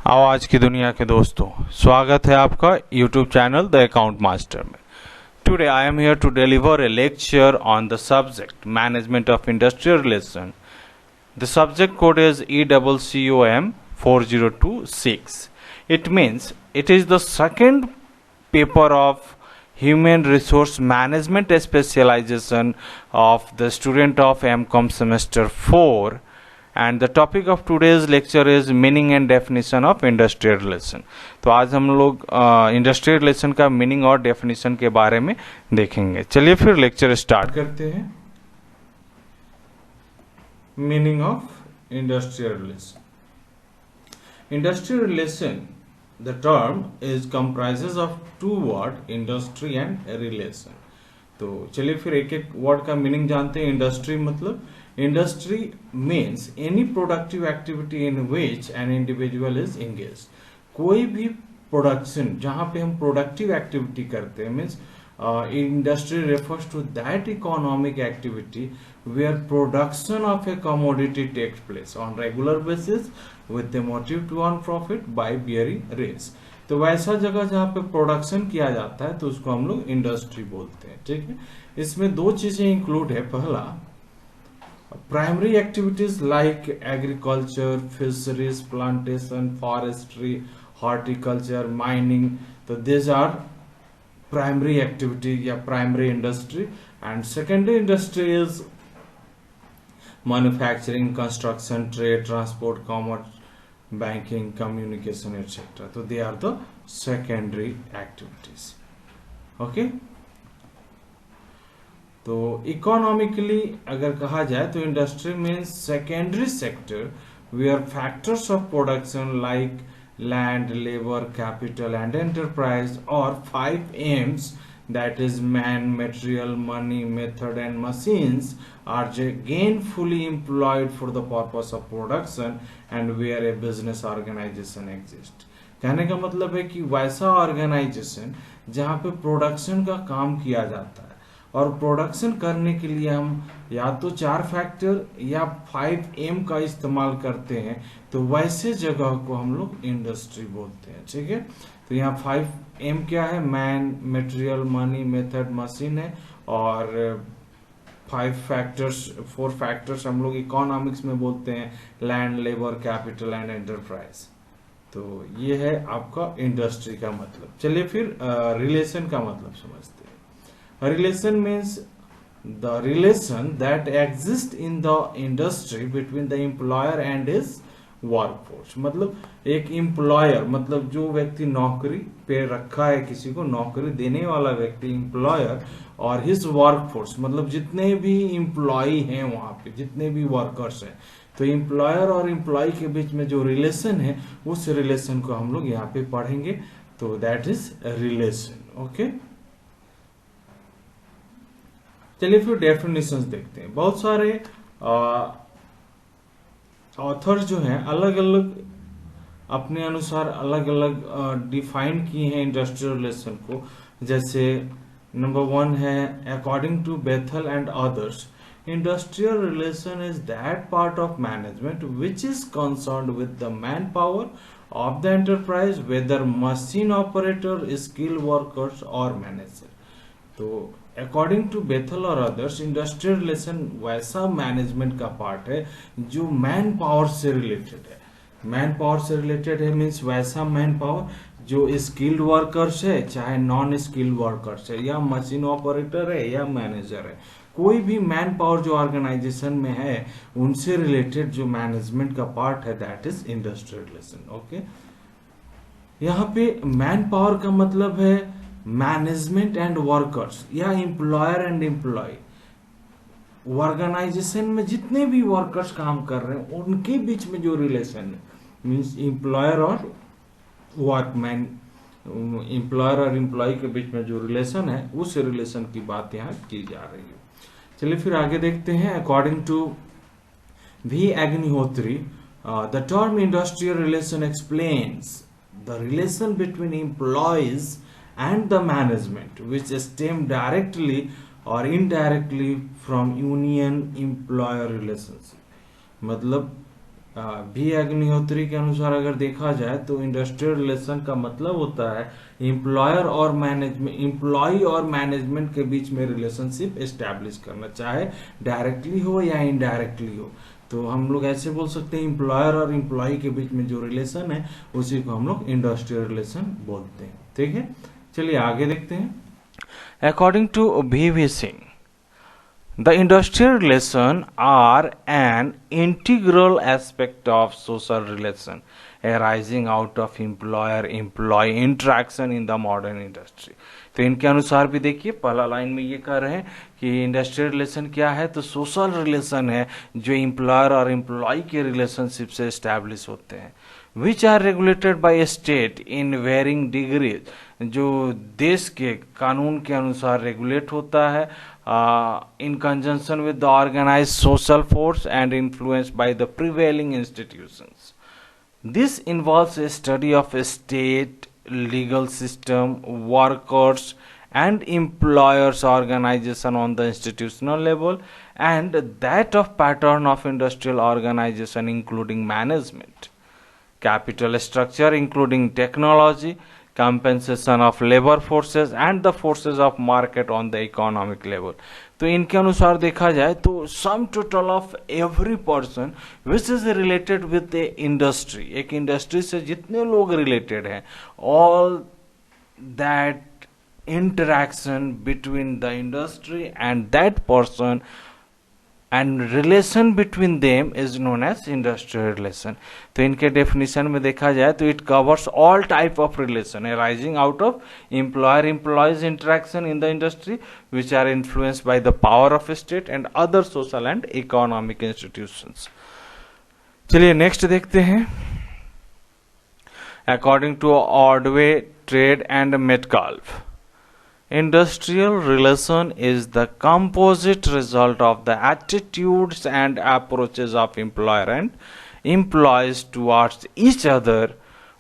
आओ आज की दुनिया के दोस्तों, स्वागत है आपका YouTube channel the account master में। Today I am here to deliver a lecture on the subject management of industrial relation. The subject code is ECCOM 4026। It means it is the second paper of human resource management specialization of the student of MCOM semester 4, and the topic of today's lecture is meaning and definition of industrial relation। तो आज हम लोग industrial relation का meaning और definition के बारे में देखेंगे। चलिए फिर लेक्चर स्टार्ट करते हैं। Meaning of industrial relation. Industrial relation, the term is comprises of two word, industry and relation. तो चलिए फिर एक एक वर्ड का मीनिंग जानते हैं। इंडस्ट्री मतलब, industry means any productive activity in which an individual is engage. कोई भी प्रोडक्शन जहां पे हम प्रोडक्टिव एक्टिविटी करते हैं, means industry refers to that economic activity where production of a commodity takes place on regular basis with the motive to earn profit by bearing risk. तो वैसा जगह जहां पे प्रोडक्शन किया जाता है तो उसको हम लोग इंडस्ट्री बोलते हैं। ठीक है, इसमें दो चीजें इंक्लूड है। पहला, primary activities like agriculture, fisheries, plantation, forestry, horticulture, mining. तो दिस आर प्राइमरी एक्टिविटी या primary industry. And secondary industry is manufacturing, construction, trade, transport, commerce, banking, communication etcetera. तो they are the secondary activities. Okay, तो economically अगर कहा जाए तो industry means secondary sector where factors of production like land, labour, capital and enterprise और 5 M's, that is man, material, money, method and machines, are gainfully employed for the purpose of production and where a business organization exists। कहने का मतलब है कि वैसा organisation जहां पे production का काम किया जाता है और प्रोडक्शन करने के लिए हम या तो 4 फैक्टर या 5 M का इस्तेमाल करते हैं, तो वैसे जगह को हम लोग इंडस्ट्री बोलते हैं। ठीक है, तो यहाँ 5 M क्या है? Man, material, money, method, machine है। और 4 फैक्टर्स हम लोग इकोनॉमिक्स में बोलते हैं, land, labour, capital and enterprise. तो ये है आपका इंडस्ट्री का मतलब। चलिए फिर रिलेशन का मतलब समझते हैं। Relation means the relation that exists in the industry between the employer and his workforce। मतलब एक एम्प्लॉयर मतलब जो व्यक्ति नौकरी पे रखा है, किसी को नौकरी देने वाला व्यक्ति एम्प्लॉयर, और हिज वर्कफोर्स मतलब जितने भी एम्प्लॉय हैं वहां पे, जितने भी वर्कर्स हैं। तो एम्प्लॉयर और एम्प्लॉय के बीच में जो रिलेशन है, उस रिलेशन को हम लोग यहाँ पे पढ़ेंगे। तो दैट इज रिलेशन। ओके, चलिए फिर डेफिनेशंस देखते हैं। बहुत सारे ऑथर जो हैं अलग अलग अपने अनुसार अलग अलग डिफाइन किए हैं इंडस्ट्रियल रिलेशन को। जैसे नंबर 1 है, according to Bethel and others, industrial relation is that part of management which is concerned with the man power of the enterprise whether machine operator, skill workers और manager. तो according to Bethel और others, industrial relation वैसा management का part है जो man power से related है। Man power से रिलेटेड है मीन्स वैसा मैन पावर जो स्किल्ड वर्कर्स है, चाहे नॉन स्किल्ड वर्कर्स है, या मशीन ऑपरेटर है या मैनेजर है। कोई भी मैन पावर जो ऑर्गेनाइजेशन में है उनसे रिलेटेड जो मैनेजमेंट का पार्ट है, that is industrial relation. Okay, यहाँ पे मैन पावर का मतलब है मैनेजमेंट एंड वर्कर्स या एम्प्लॉयर एंड एम्प्लॉय। ऑर्गेनाइजेशन में जितने भी वर्कर्स काम कर रहे हैं उनके बीच में जो रिलेशन है, मींस एम्प्लॉयर और वर्कमैन, एम्प्लॉयर और एम्प्लॉय के बीच में जो रिलेशन है, उस रिलेशन की बात यहाँ की जा रही है। चलिए फिर आगे देखते हैं। According to V. Agnihotri, the term industrial relation explains the relation between employees and the management which stem directly or indirectly from union employer relationship। मतलब बी अग्निहोत्री के अनुसार अगर देखा जाए तो इंडस्ट्रियल रिलेशन का मतलब होता है एम्प्लॉयर और मैनेजमेंट, एम्प्लॉय और मैनेजमेंट के बीच में रिलेशनशिप एस्टैब्लिश करना, चाहे डायरेक्टली हो या इनडायरेक्टली हो। तो हम लोग ऐसे बोल सकते हैं एम्प्लॉयर और एम्प्लॉय के बीच में जो रिलेशन है उसी को हम लोग इंडस्ट्रियल रिलेशन बोलते हैं। ठीक है, चलिए आगे देखते हैं। According to V Singh, the industrial relation are an integral aspect of social relation arising out of employer-employee interaction in the modern industry। तो इनके अनुसार भी देखिए पहला लाइन में ये कह रहे हैं कि इंडस्ट्रियल रिलेशन क्या है, तो सोशल रिलेशन है जो एम्प्लॉयर और एम्प्लॉय के रिलेशनशिप से एस्टैब्लिश होते हैं, which are regulated by state in varying degrees, जो देश के कानून के अनुसार रेगुलेट होता है in conjunction with the organized social force and influenced by the prevailing institutions. This involves a study of state, legal system, workers and employers organization on the institutional level and that of pattern of industrial organization including management, capital structure including technology, compensation of labor forces and the forces of market on the economic level। तो इनके अनुसार देखा जाए तो sum total of every person which is related with A industry, एक industry से जितने लोग रिलेटेड हैं, all that interaction between the industry and that person and relation between them is known as industrial relation। तो इनके definition में देखा जाए तो it covers all type of relation arising out of employer-employees interaction in the industry which are influenced by the power of state and other social and economic institutions। चलिए next देखते हैं। According to Ordway, Trade and Metcalfe, industrial relation is the composite result of the attitudes and approaches of employer and employees towards each other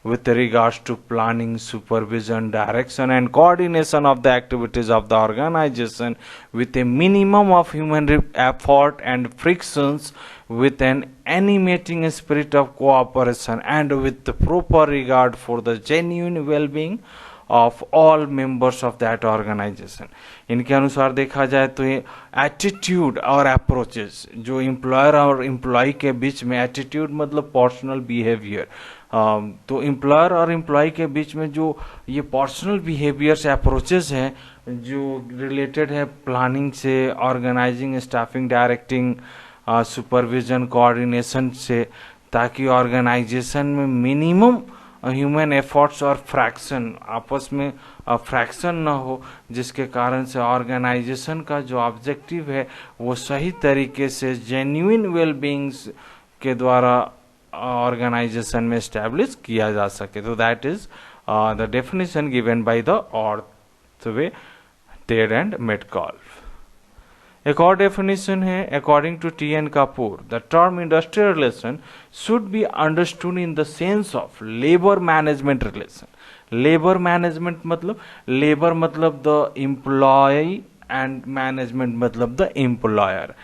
with regards to planning, supervision, direction and coordination of the activities of the organization with a minimum of human effort and frictions, with an animating spirit of cooperation and with the proper regard for the genuine well-being of all members of that organization। इनके अनुसार देखा जाए तो ये attitude और approaches जो employer और employee के बीच में, एटीट्यूड मतलब पर्सनल बिहेवियर, तो एम्प्लॉयर और एम्प्लॉय के बीच में जो ये पर्सनल बिहेवियर्स अप्रोचेस हैं जो रिलेटेड है प्लानिंग से, organising, staffing, directing, supervision, coordination से, ताकि ऑर्गेनाइजेशन में मिनिमम ह्यूमन एफर्ट्स और फ्रैक्शन, आपस में फ्रैक्शन ना हो, जिसके कारण से ऑर्गेनाइजेशन का जो ऑब्जेक्टिव है वो सही तरीके से जेन्युइन वेलबींग्स के द्वारा ऑर्गेनाइजेशन में एस्टैब्लिश किया जा सके। तो that is the definition given by the Ordway, Tead and Metcalf. एक और डेफिनेशन है according to T N. Kapoor, the term industrial relation should be understood in the sense of labour management relation. Labour management मतलब, labour मतलब the employee and management मतलब the employer,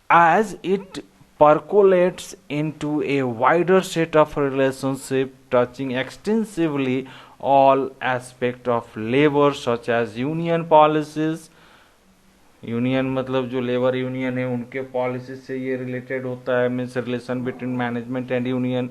as it percolates into a wider set of relationship touching extensively all aspects of labor such as union policies, union मतलब जो labour union है उनके policy से ये related होता है, means relation between management and union.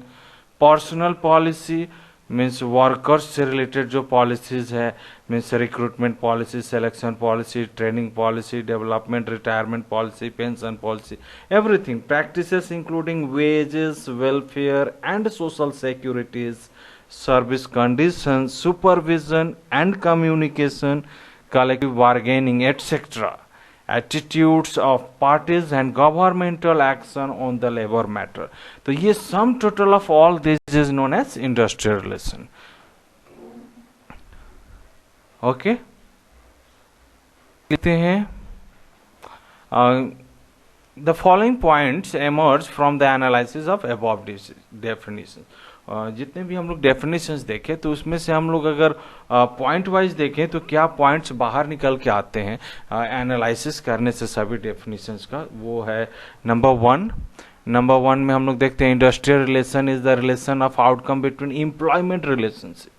Personal policy means workers से related जो पॉलिसीज है, means recruitment policy, selection policy, training policy, development, retirement policy, pension policy, everything. Practices including wages, welfare and social securities, service condition, supervision and communication, collective bargaining, etc. Attitudes of parties and governmental action on the labor matter। तो ये sum total of all this is known as industrial relation। Okay? लिखते हैं the following points emerge from the analysis of above definitions। जितने भी हम लोग definitions देखें तो उसमें से हम लोग अगर पॉइंट वाइज देखें तो क्या पॉइंट्स बाहर निकल के आते हैं एनालिसिस करने से सभी डेफिनेशंस का, वो है नंबर 1, नंबर 1 में हम लोग देखते हैं industrial relation is the relation of outcome between employment relationship.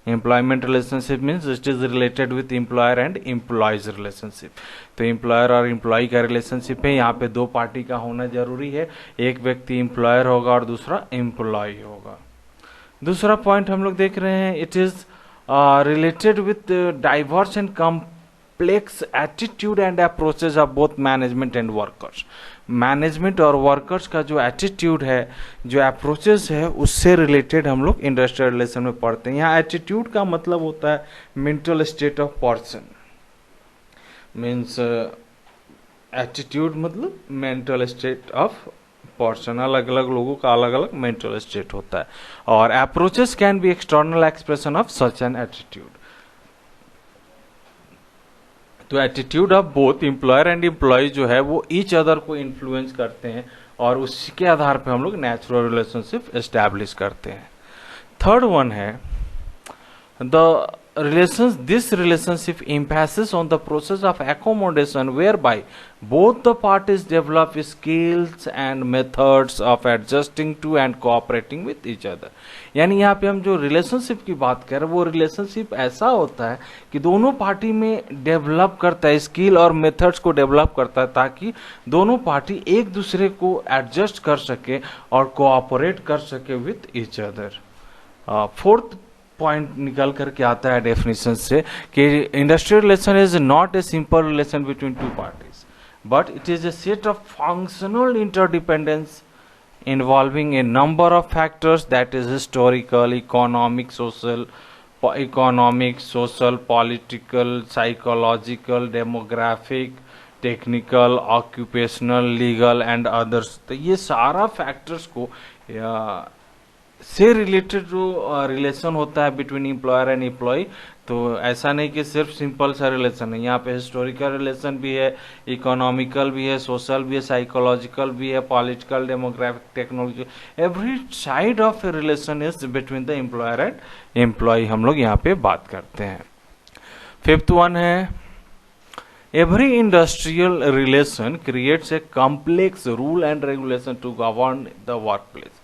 Employment relationship means it is related with employer and employees relationship. तो एम्प्लॉयर और एम्प्लॉय का रिलेशनशिप है, यहाँ पे दो पार्टी का होना जरूरी है, एक व्यक्ति एम्प्लॉयर होगा और दूसरा एम्प्लॉय होगा. दूसरा पॉइंट हम लोग देख रहे हैं, it is related with diverse and complex attitude and approaches of both management and workers. Management और वर्कर्स का जो एटीट्यूड है, जो अप्रोचेस है, उससे रिलेटेड हम लोग इंडस्ट्रियल रिलेशन में पढ़ते हैं. यहाँ एटीट्यूड का मतलब होता है mental state of person. Means attitude मतलब मेंटल स्टेट ऑफ पर्सन. अलग अलग लोगों का अलग अलग मेंटल स्टेट होता है. और approaches can be external expression of such an attitude. तो attitude of both employer and employee जो है वो ईच अदर को इन्फ्लुएंस करते हैं और उसके आधार पे हम लोग नेचुरल रिलेशनशिप एस्टैब्लिश करते हैं. थर्ड वन है the this relationship emphasis on the process of accommodation whereby both the parties develop skills and methods of adjusting to and cooperating with each other. यानी यहाँ पे हम जो रिलेशनशिप की बात कर रहे हैं वो रिलेशनशिप ऐसा होता है कि दोनों पार्टी में डेवलप करता है, स्किल और मेथड्स को डेवलप करता है ताकि दोनों पार्टी एक दूसरे को एडजस्ट कर सके और कोऑपरेट कर सके with each other. Fourth point निकल करके आता है डेफिनेशन से कि industrial relation is not a simple relation between two parties but it is a set of functional interdependence involving a number of factors, that is historical, economic, political, psychological, demographic, technical, occupational, legal and others. तो ये सारा factors को से related जो relation होता है between employer and employee. तो ऐसा नहीं कि सिर्फ सिंपल सा रिलेशन है, यहाँ पे हिस्टोरिकल रिलेशन भी है, इकोनॉमिकल भी है, सोशल भी है, साइकोलॉजिकल भी है, political, demographic, technology, every side of a relation is between the employer and employee हम लोग यहाँ पे बात करते हैं. फिफ्थ वन है every industrial relation creates a complex rule and regulation to govern the work place.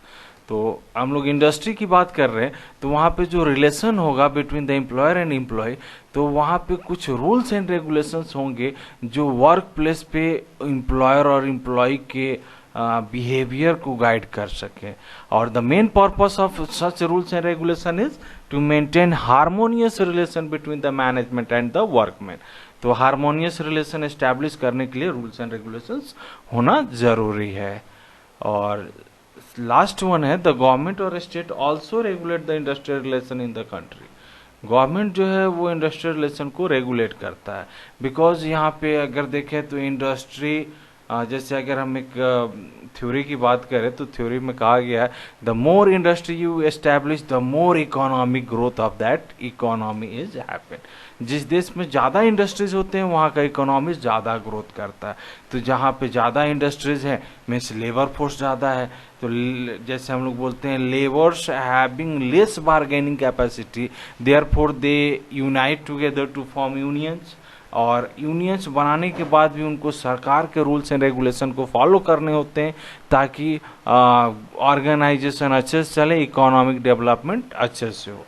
तो हम लोग इंडस्ट्री की बात कर रहे हैं तो वहाँ पे जो रिलेशन होगा between the employer and employee, तो वहाँ पे कुछ रूल्स एंड रेगुलेशंस होंगे जो वर्क प्लेस पे एम्प्लॉयर और एम्प्लॉय के बिहेवियर को गाइड कर सके. और the main purpose of such rules and regulation is to maintain harmonious relation between the management and the workman. तो हार्मोनियस रिलेशन एस्टैब्लिश करने के लिए रूल्स एंड रेगुलेशंस होना जरूरी है. और लास्ट वन है द गवर्नमेंट और state also regulate the industrial relation in the country. Government जो है वो इंडस्ट्रियल रिलेशन को रेगुलेट करता है बिकॉज यहाँ पे अगर देखें तो इंडस्ट्री जैसे अगर हम एक थ्योरी की बात करें तो थ्योरी में कहा गया है the more industry you establish the more economic growth of that economy is happen. जिस देश में ज़्यादा इंडस्ट्रीज होते हैं वहाँ का इकोनॉमी ज़्यादा ग्रोथ करता है. तो जहाँ पे ज़्यादा इंडस्ट्रीज है मीन्स लेबर फोर्स ज़्यादा है. तो जैसे हम लोग बोलते हैं labours having less bargaining capacity therefore they unite together to form unions. और यूनियंस बनाने के बाद भी उनको सरकार के रूल्स एंड रेगुलेशन को फॉलो करने होते हैं ताकि ऑर्गेनाइजेशन अच्छे से चले, इकोनॉमिक डेवलपमेंट अच्छे से हो.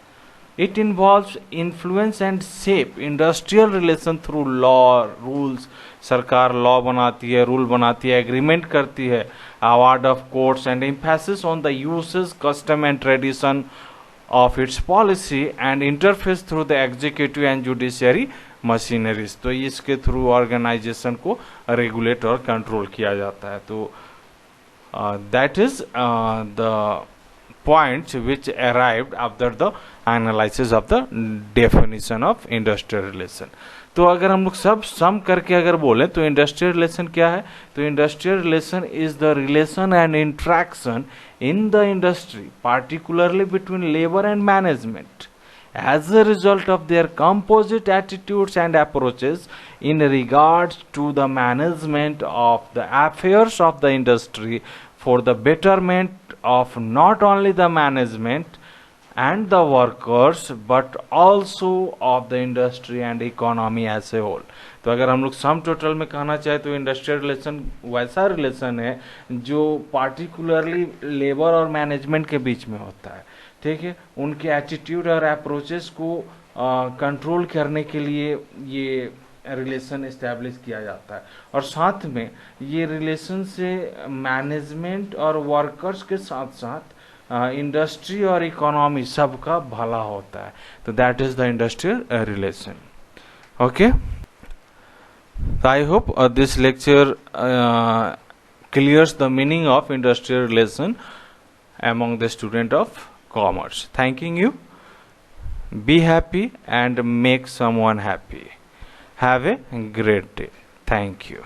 It involves influence and shape industrial relation through law rules. सरकार लॉ बनाती है, रूल बनाती है, एग्रीमेंट करती है, award of courts and emphasis on the uses, custom and tradition of its policy and interface through the executive and judiciary machineries. तो इसके through organisation को रेगुलेट और कंट्रोल किया जाता है. तो that is the points which arrived after the analysis of the definition of industrial relation. तो अगर हम लोग सब सम करके अगर बोलें तो इंडस्ट्रियल रिलेशन क्या है, तो industrial relation is the relation and interaction in the industry particularly between labour and management as a result of their composite attitudes and approaches in regards to the management of the affairs of the industry for the betterment of not only the management and the workers but also of the industry and economy as a whole. तो अगर हम लोग sum total में कहना चाहे तो industrial relation वैसा relation है जो पार्टिकुलरली लेबर और मैनेजमेंट के बीच में होता है, ठीक है। उनके एटीट्यूड और अप्रोचेस को कंट्रोल करने के लिए ये रिलेशन इस्टेब्लिश किया जाता है, और साथ में ये रिलेशन से मैनेजमेंट और वर्कर्स के साथ साथ इंडस्ट्री और इकोनॉमी सबका भला होता है। तो that is the industrial relation. Okay, I hope this lecture clears the meaning of industrial relation among the student of commerce. Thanking you. Be happy and make someone happy. Have a great day. Thank you.